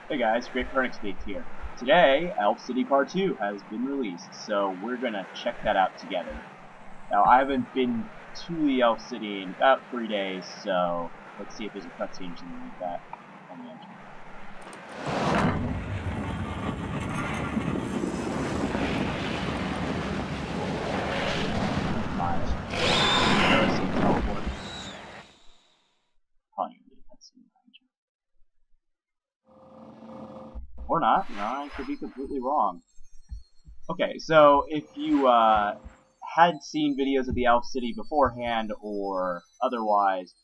Hey guys, Great Pernix here. Today, Elf City Part 2 has been released, so we're gonna check that out together. Now, I haven't been to the Elf City in about 3 days, so let's see if there's a cutscene or something like that when we enter. Teleport. Probably gonna be a cutscene behind you. Or not, no, I could be completely wrong. Okay, so if you had seen videos of the Elf City beforehand or otherwise,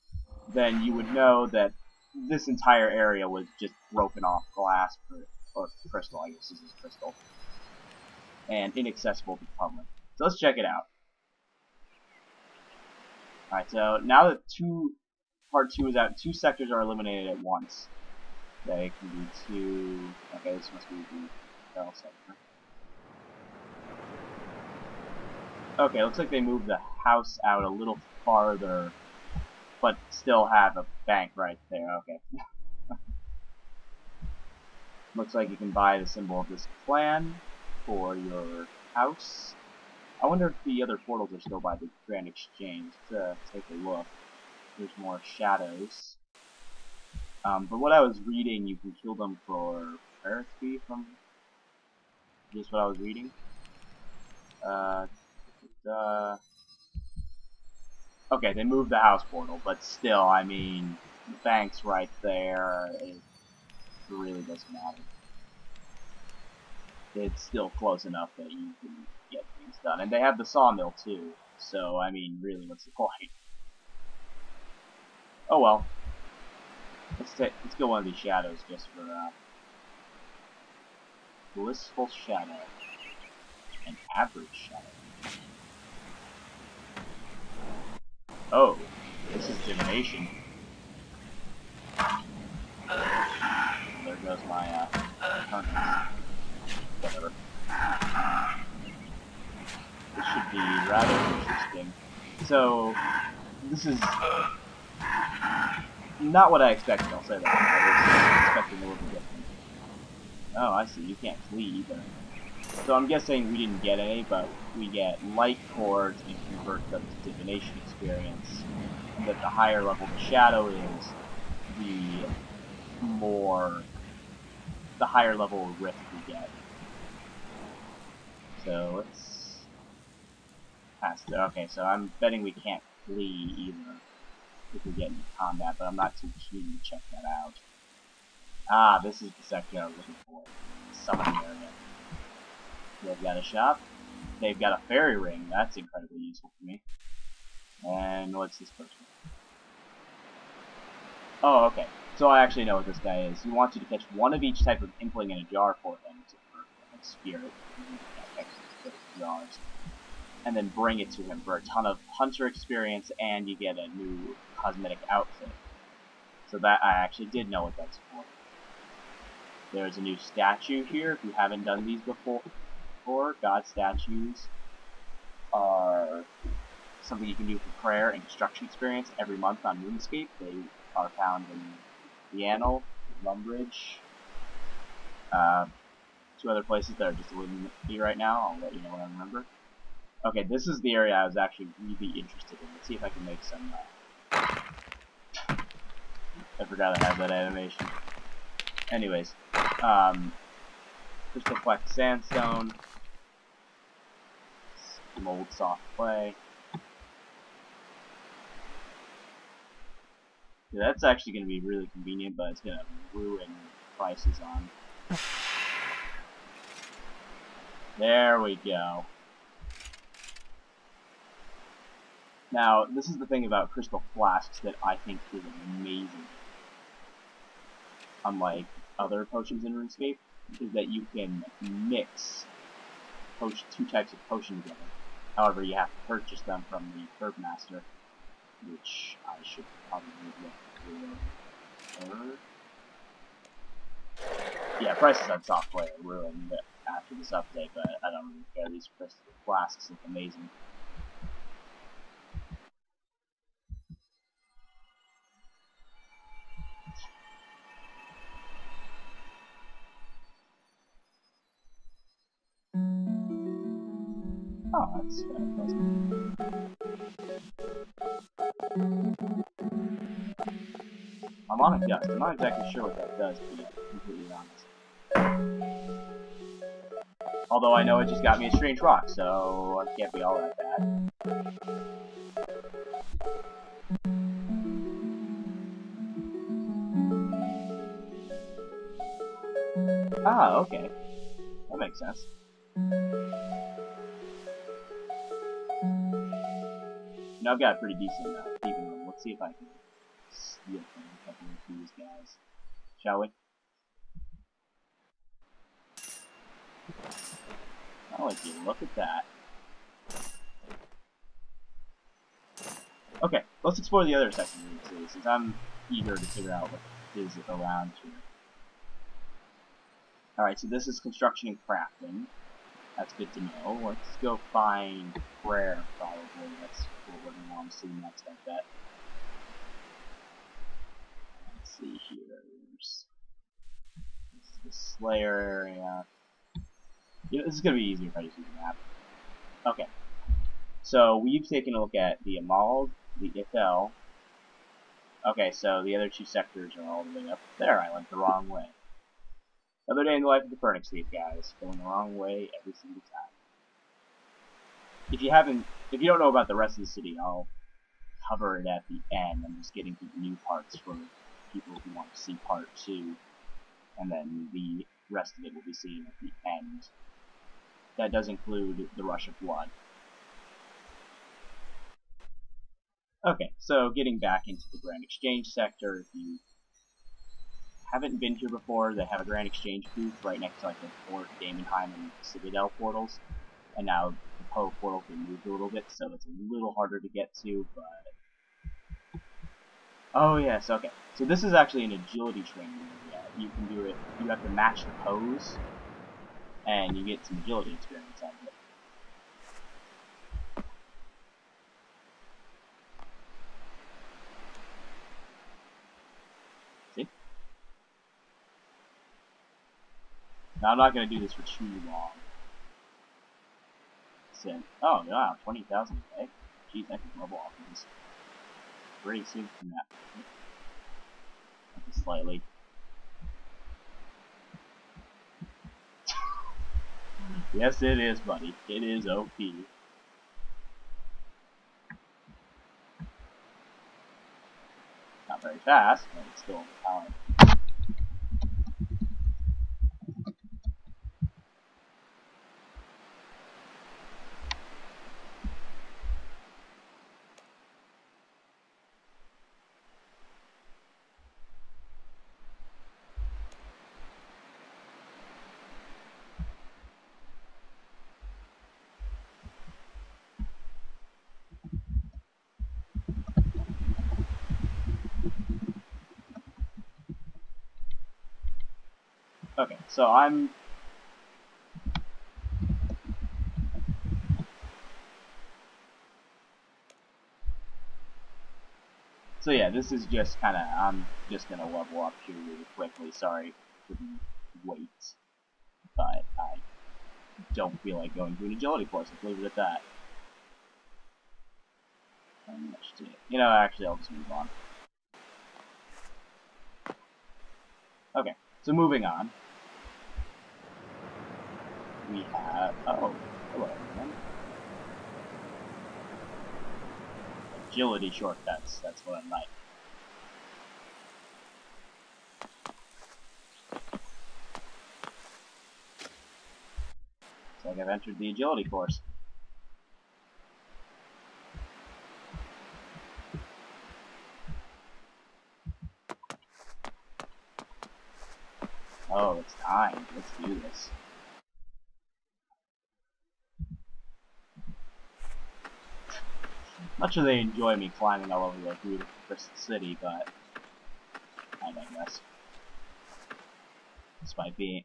then you would know that this entire area was just broken off glass, or crystal, I guess this is crystal, and inaccessible to the public. So let's check it out. Alright, so now that part 2 is out, 2 sectors are eliminated at once. They can be 2... Okay, this must be the barrel sector. Okay, looks like they moved the house out a little farther, but still have a bank right there. Okay. Looks like you can buy the symbol of this clan for your house. I wonder if the other portals are still by the Grand Exchange. Let's take a look. There's more shadows. But what I was reading, you can kill them for prayer XP from just what I was reading. Okay, they moved the house portal, but still, I mean, the bank's right there. It really doesn't matter. It's still close enough that you can get things done. And they have the sawmill, too. So, I mean, really, what's the point? Oh well. Let's go one of these shadows just for, blissful shadow. An average shadow. Oh, this is divination. There goes my, Pernix. Whatever. This should be rather interesting. So, this is not what I expected, I'll say that. I was expecting a little bit different. Oh, I see, you can't flee either. So I'm guessing we didn't get any, but we get light cords and convert them to divination experience. And that the higher level the shadow is, the higher level rift we get. So let's pass it. Okay, so I'm betting we can't flee either if we get into combat, but I'm not too keen to check that out. Ah, this is the sector I was looking for. Summoning area. They've got a shop. They've got a fairy ring. That's incredibly useful for me. And what's this person? Oh, okay. So I actually know what this guy is. He wants you to catch one of each type of inkling in a jar for him, like spirit, jars, and then bring it to him for a ton of hunter experience, and you get a new cosmetic outfit. So that I actually did know what that's for. There's a new statue here. If you haven't done these before, God statues are something you can do for prayer and construction experience every month on Runescape. They are found in Lianel, Lumbridge, 2 other places that are just eluding me right now. I'll let you know when I remember. Okay, this is the area I was actually really interested in. Let's see if I can make some... I forgot I had that animation. Anyways, crystal flex sandstone, mold soft clay. Yeah, that's actually going to be really convenient, but it's going to ruin prices on. There we go. Now, this is the thing about crystal flasks that I think is amazing. Unlike other potions in RuneScape, is that you can mix 2 types of potion together. However, you have to purchase them from the herb master, which I should probably look for. Yeah, prices on software are ruined after this update, but I don't really care. These crystal flasks look amazing. Oh, that's pleasant. I'm on a gust. I'm not exactly sure what that does, to be completely honest. Although I know it just got me a strange rock, so it can't be all that bad. Ah, okay. That makes sense. You know, I've got a pretty decent keeping room. Let's see if I can steal from a couple of these guys. Shall we? Oh, if you look at that. Okay, let's explore the other section of the series, since I'm eager to figure out what is around here. Alright, so this is construction and crafting. That's good to know. Let's go find prayer, probably. That's what we're going to want to see next, I bet. Let's see here. This is the Slayer area. You know, this is going to be easier if I just use a map. Okay. So, we've taken a look at the Amal, the Ithel. Okay, so the other two sectors are all the way up there. I went the wrong way. Another day in the life of the Pernix, these guys. Going the wrong way every single time. If you don't know about the rest of the city, I'll cover it at the end. I'm just getting to the new parts for people who want to see part 2. And then the rest of it will be seen at the end. That does include the Rush of Blood. Okay, so getting back into the Grand Exchange sector, if you haven't been here before, they have a Grand Exchange booth right next to like the Fort Daemonheim and Citadel portals. And now the Poe portal can move a little bit, so it's a little harder to get to, but... Oh yes, okay. So this is actually an agility training area. You can do it, you have to match the pose, and you get some agility experience out of it. See? Now I'm not going to do this for too long. Oh, wow, 20,000 a day? Jeez, I could level off of this pretty soon from that. Slightly. Yes, it is, buddy. It is OP. Not very fast, but it's still overpowered. Okay, so So yeah, this is just kinda, I'm just gonna level up here really quickly. Sorry for the wait. But I don't feel like going to an agility course. Let's leave it at that. You know, actually, I'll just move on. Okay, so moving on. We have... Oh, hello, everyone. Agility shortcuts, that's what I like. Looks like I've entered the agility course. Oh, it's time. Let's do this. Much of they enjoy me climbing all over the beautiful crystal city, but I digress. Despite being...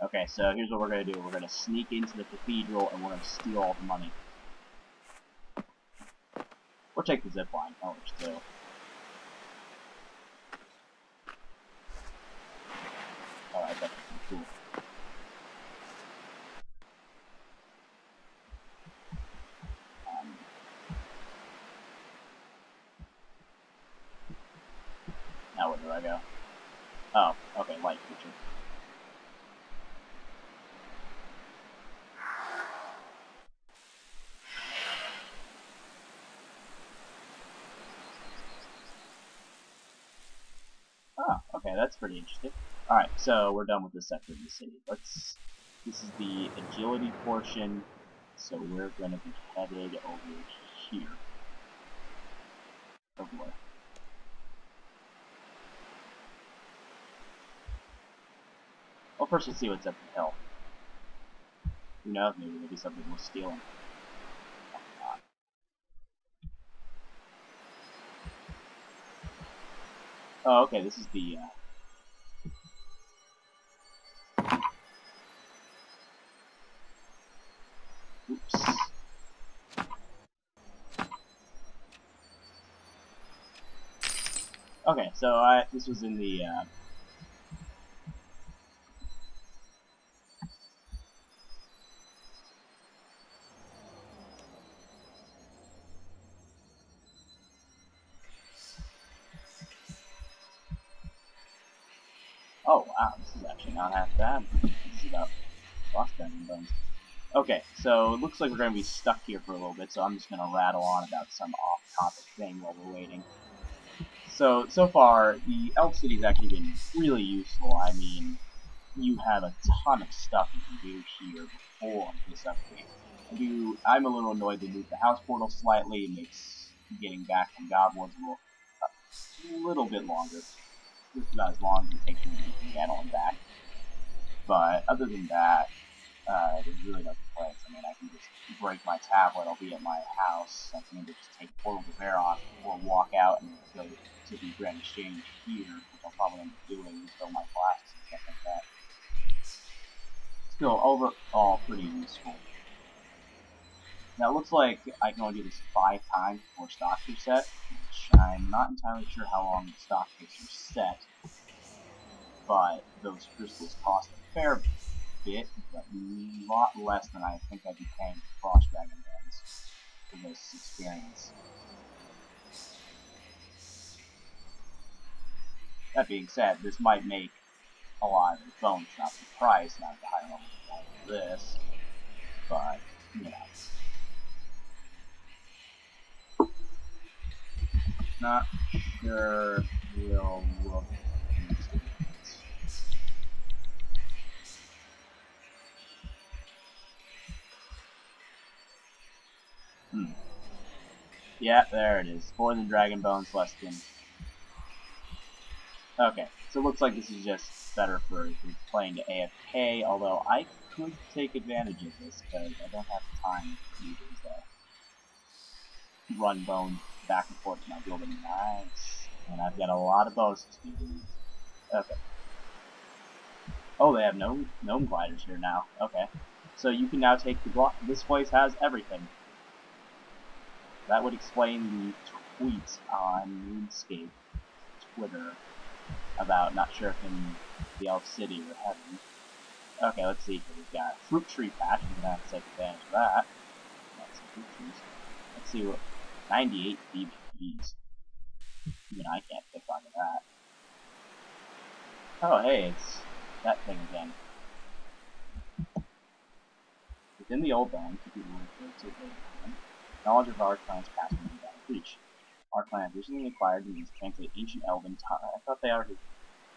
Okay, so here's what we're gonna do. We're gonna sneak into the cathedral and we're gonna steal all the money. Or take the zipline. That works too. Alright, that's cool. I go? Oh, okay, light creature. Oh, okay, that's pretty interesting. Alright, so we're done with this sector of the city. This is the agility portion, so we're gonna be headed over here. Oh boy. Well, first let's see what's up the hill. Who knows, maybe there'll be something worth stealing. Oh, okay, this is the, oops. Okay, so this was in the, oh wow, this is actually not half bad. This is about lost dragon bones. Okay, so it looks like we're going to be stuck here for a little bit, so I'm just going to rattle on about some off-topic thing while we're waiting. So far, the Elf City's actually been really useful. I mean, you have a ton of stuff you can do here before this update. I'm a little annoyed they moved the house portal slightly. It makes getting back from Goblins a little bit longer. Just about as long as it takes me to get on back. But other than that, there's really no complaints. I mean, I can just break my tablet, I'll be at my house, I can either just take a portal to Veron, or walk out and go to the Grand Exchange here, which I'll probably end up doing, and fill my glasses and stuff like that. Still, overall, pretty useful. Now, it looks like I can only do this 5 times before stock reset, which I'm not entirely sure how long the stock are set, but those crystals cost a fair bit, but a lot less than I think I'd be paying for Frost Dragon Bones for this experience. That being said, this might make a lot of the bones not the price, not the higher level of this, but, you know. Not sure we'll look into it. Yeah, there it is. More than Dragon Bones, less than... Okay, so it looks like this is just better for playing to AFK, although I could take advantage of this, because I don't have time to use run bones back and forth to my building. Nice. And I've got a lot of bonuses to do. Okay. Oh, they have gnome gliders here now. Okay. So you can now take the block. This place has everything. That would explain the tweets on Runescape Twitter about not sure if in the Elf City or Heaven. Okay, let's see here. We've got fruit tree patch. We're gonna have to take advantage of that. That's some fruit trees. Let's see what 98 BBPs. Even I can't pick onto that. Oh, hey, it's that thing again. Within the old bones, if you want to knowledge of our clan's past and without reach. Our clan recently acquired and translate ancient Elven tongue. I thought they already.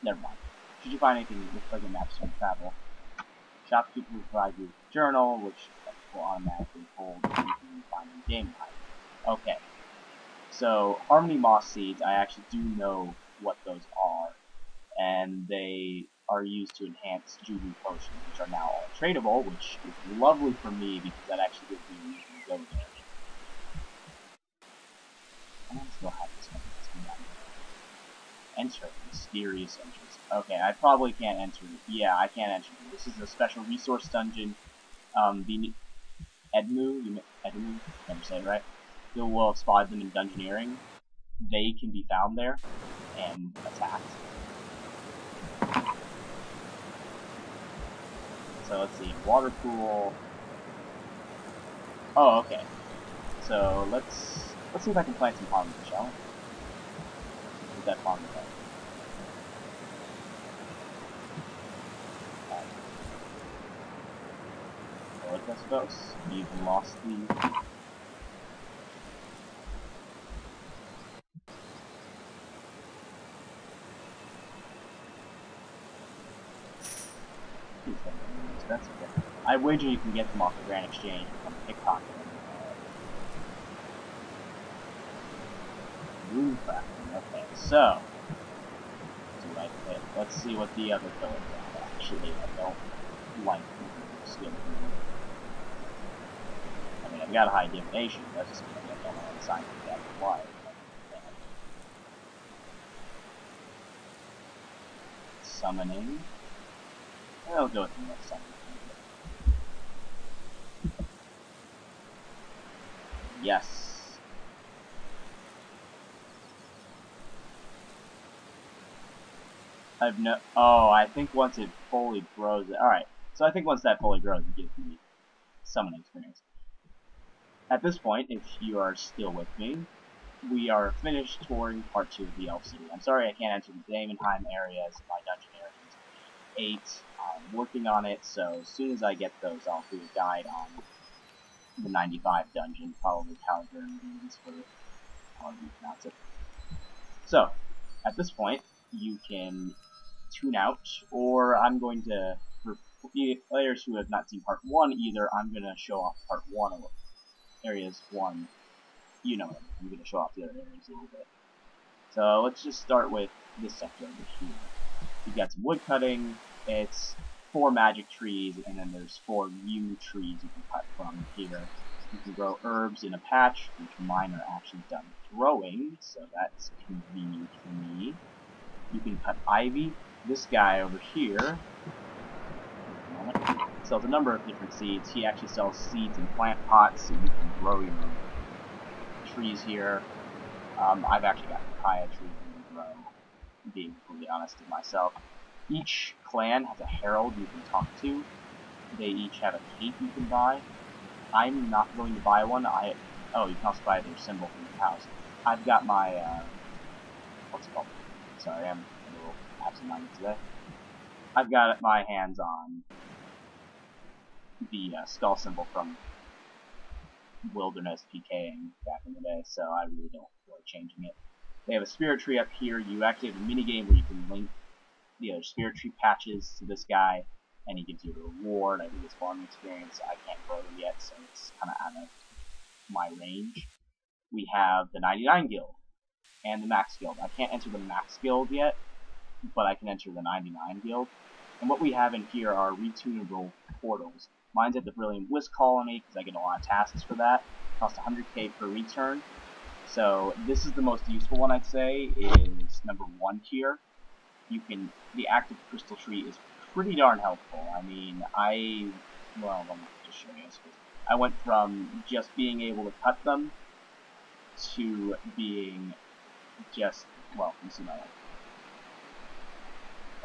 Never mind. Should you find anything that looks like a map to travel, shopkeeper will provide you with a journal, which will automatically hold anything you find in game life. Okay. So, Harmony Moss Seeds, I actually do know what those are, and they are used to enhance Juju Potions, which are now all tradable, which is lovely for me because that actually gives me a reason to go there. I still have this one. Enter. Mysterious entrance. Okay, I probably can't enter it. Yeah, I can't enter it. This is a special resource dungeon. The Edmu, never say it right. You will have spotted them in Dungeoneering. They can be found there and attacked. So let's see, water pool. Oh, okay. So let's see if I can plant some palms, shall we? Is that palm there? I suppose. You even lost the... That's okay. I wager you can get them off the Grand Exchange from pickpocketing. Rune crafting. Okay, so do I fit? Let's see what the other pillars are. Actually, I don't like skill. I mean, I've got a high divination. That's just gonna get on the side of that fly. Summoning. I'll go with the next summoning. Yes. Oh, I think once it fully grows. Alright, so I think once that fully grows, it gives me summoning experience. At this point, if you are still with me, we are finished touring part 2 of the Elf City. I'm sorry I can't enter the Daemonheim areas, my dungeon areas. 8. I'm working on it, so as soon as I get those, I'll do a guide on the 95 dungeon, probably Caliber and Beans for however you pronounce it. So, at this point, you can tune out, or I'm going to, for players who have not seen part 1 either, I'm going to show off part 1 of areas 1. You know, I'm going to show off the other areas a little bit. So let's just start with this sector over here. You've got some wood cutting, it's 4 magic trees, and then there's 4 yew trees you can cut from here. You can grow herbs in a patch, which mine are actually done growing, so that's convenient for me. You can cut ivy. This guy over here sells a number of different seeds. He actually sells seeds in plant pots, so you can grow your trees here. I've actually got papaya trees to grow, being completely honest with myself. Each clan has a herald you can talk to. They each have a cape you can buy. I'm not going to buy one. Oh, you can also buy their symbol from your house. I've got my, what's it called? Sorry, I'm a little absent-minded today. I've got my hands on the skull symbol from Wilderness PKing back in the day, so I really don't feel like changing it. They have a spirit tree up here. You actually have a minigame where you can link the other spirit tree patches to this guy, and he gives you a reward. I think it's farming experience. I can't grow them yet, so it's kind of out of my range. We have the 99 Guild and the Max Guild. I can't enter the Max Guild yet, but I can enter the 99 Guild. And what we have in here are retunable portals. Mine's at the Brilliant Whisk Colony, because I get a lot of tasks for that. It costs 100k per return. So this is the most useful one, I'd say, is number 1 here. The active crystal tree is pretty darn helpful. I mean, well, let me just show you this. I went from just being able to cut them to being just, well, you see my life.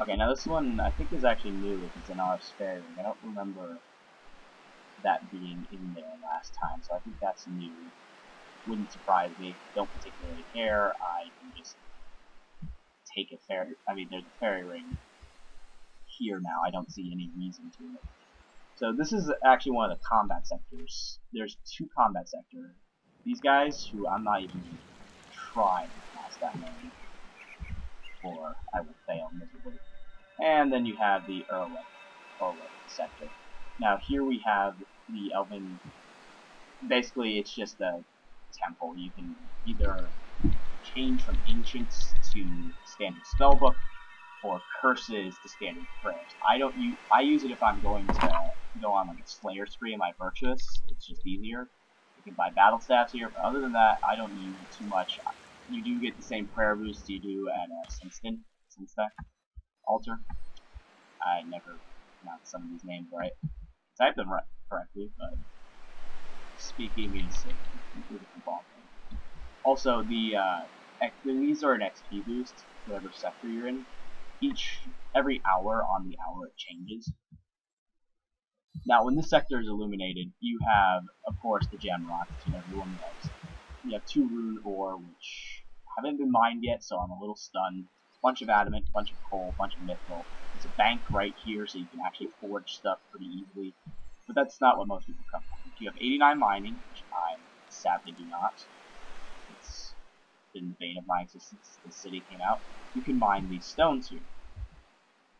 Okay, now this one I think is actually new if it's an RS Fairy Ring. I don't remember that being in there last time, so I think that's new. Wouldn't surprise me. Don't particularly care. I can just take a fairy. I mean, there's a fairy ring here now. I don't see any reason to it. So this is actually one of the combat sectors. There's 2 combat sectors. These guys, who I'm not even going to try to pass that many, or I will fail miserably. And then you have the Erlich sector. Now here we have the Elven. Basically, it's just a temple. You can either change from ancients to standard spellbook, or curses to standard prayers. I use it if I'm going to go on like a Slayer spree in my Virtuous. It's just easier. You can buy battle staffs here, but other than that, I don't use it too much. You do get the same prayer boost you do at Sinsta altar. I never pronounced some of these names right. Type them right correctly, but speaking is a different ballgame. Also, these are an XP boost, whatever sector you're in. Every hour on the hour it changes. Now, when this sector is illuminated, you have, of course, the gem rocks that everyone loves. You have 2 rune ore, which haven't been mined yet, so I'm a little stunned. Bunch of adamant, bunch of coal, bunch of mithril. There's a bank right here, so you can actually forge stuff pretty easily. But that's not what most people come from. If you have 89 mining, which I sadly do not, it's been the bane of my existence since the city came out, you can mine these stones here.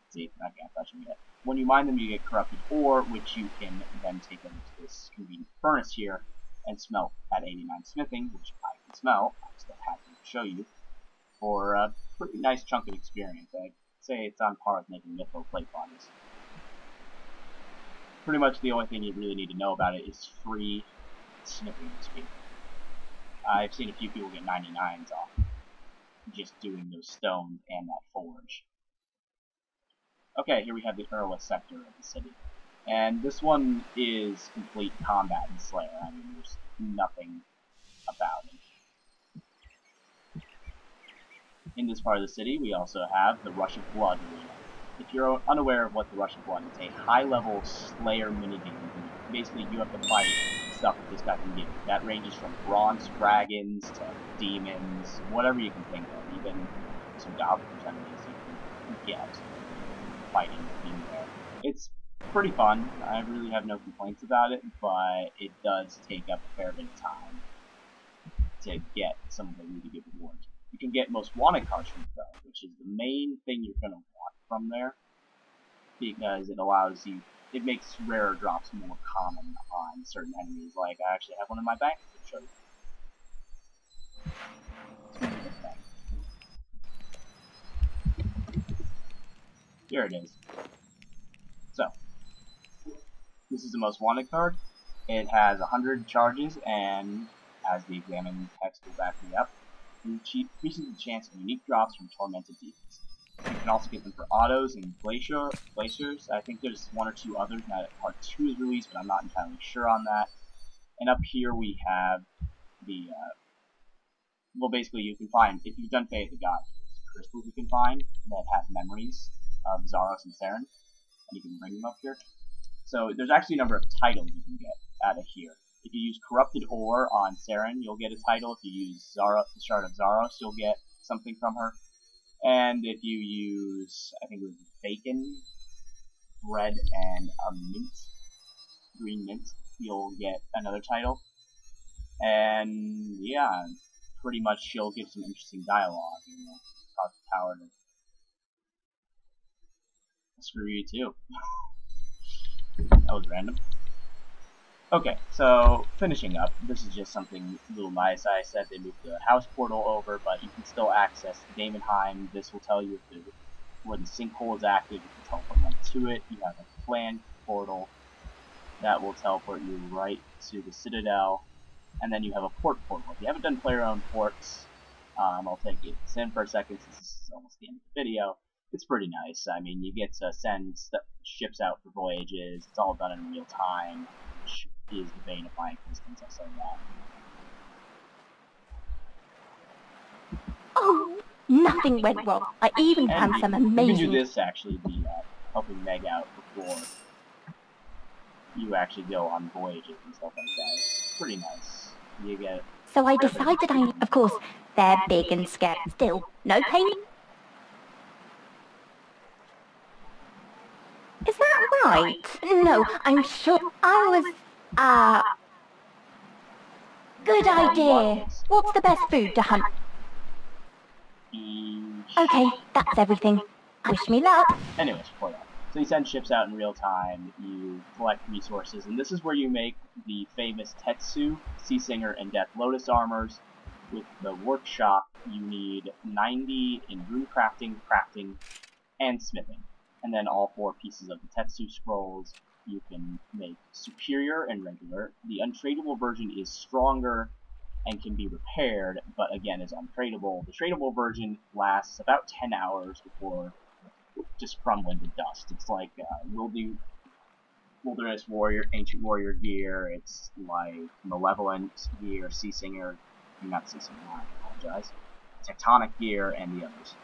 See, I can't touch them yet. When you mine them, you get corrupted ore, which you can then take into this convenient furnace here and smelt at 89 smithing, which I can smelt. I'm still happy to show you, for a pretty nice chunk of experience. I'd say it's on par with making mithril plate bodies. Pretty much the only thing you really need to know about it is free smithing speed. I've seen a few people get 99s off just doing those stones and that forge. Okay, here we have the Earless sector of the city. And this one is complete combat and Slayer. I mean, there's nothing about it. In this part of the city, we also have the Rush of Blood arena. If you're unaware of what the Rush of Blood is, a high-level Slayer minigame. Basically, you have to fight stuff that this guy can give you. That ranges from bronze dragons to demons, whatever you can think of, even some goblins enemies you can get fighting in there. It's pretty fun. I really have no complaints about it, but it does take up a fair bit of time to get some of the really good rewards. You can get most wanted cards from it though, which is the main thing you're going to want from there, because it allows you, it makes rarer drops more common on certain enemies. Like, I actually have one in my bank to show you. Here it is. So, this is the most wanted card. It has 100 charges, and as the examining text will back me up, increases the chance of unique drops from tormented demons. You can also get them for autos and glaciers. I think there's one or two others now that part 2 is released, but I'm not entirely sure on that. And up here we have the, well, basically you can find, if you've done Fate of the Gods, crystals you can find that have memories of Zaros and Saren, and you can bring them up here. So there's actually a number of titles you can get out of here. If you use Corrupted Ore on Saren, you'll get a title. If you use the Shard of Zaros, you'll get something from her. And if you use, I think it was bacon, bread, and a mint, green mint, you'll get another title. And yeah, pretty much she'll give some interesting dialogue, you know, cause the power to screw you too. That was random. Okay, so finishing up, this is just something a little nice. I said they moved the house portal over, but you can still access Damonheim. This will tell you if where the sinkhole is active. You can teleport right to it. You have a clan portal that will teleport you right to the Citadel, and then you have a port portal. If you haven't done player-owned ports, I'll take it in for a second since this is almost the end of the video. It's pretty nice. I mean, you get to send ships out for voyages. It's all done in real time, which is the bane of my existence, I'll say that. Oh, nothing went wrong. I even found some amazing... You can do this, actually, the helping Meg out before you actually go on voyages and stuff like that. It's pretty nice. You get... So I decided of course, they're big and scary. Still, no pain? Is that right? No, I'm sure I was, good idea. What's the best food to hunt? Okay, that's everything. Wish me luck. Anyways, before that. So you send ships out in real time, you collect resources, and this is where you make the famous Tetsu, Sea Singer, and Death Lotus armors. With the workshop, you need 90 in rune crafting, and smithing. And then all 4 pieces of the Tetsu scrolls you can make superior and regular. The untradeable version is stronger and can be repaired, but again is untradeable. The tradeable version lasts about 10 hours before just crumbling to dust. It's like Wilderness Warrior, Ancient Warrior gear. It's like Malevolent gear, Sea Singer, not Sea Singer, I apologize. Tectonic gear, and the others.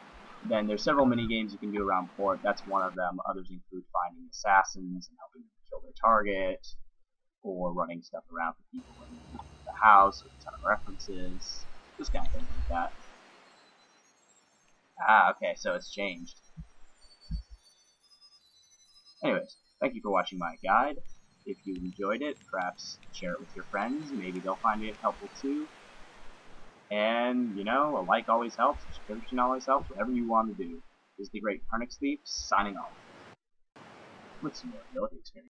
Then there's several mini-games you can do around port. That's one of them. Others include finding assassins and helping them kill their target, or running stuff around for people in the house with a ton of references. This kind of thing like that. Ah, okay, so it's changed. Anyways, thank you for watching my guide. If you enjoyed it, perhaps share it with your friends. Maybe they'll find it helpful too. And, you know, a like always helps, a subscription always helps, whatever you want to do. This is the Great Pernix Thief, signing off. With some more ability experience.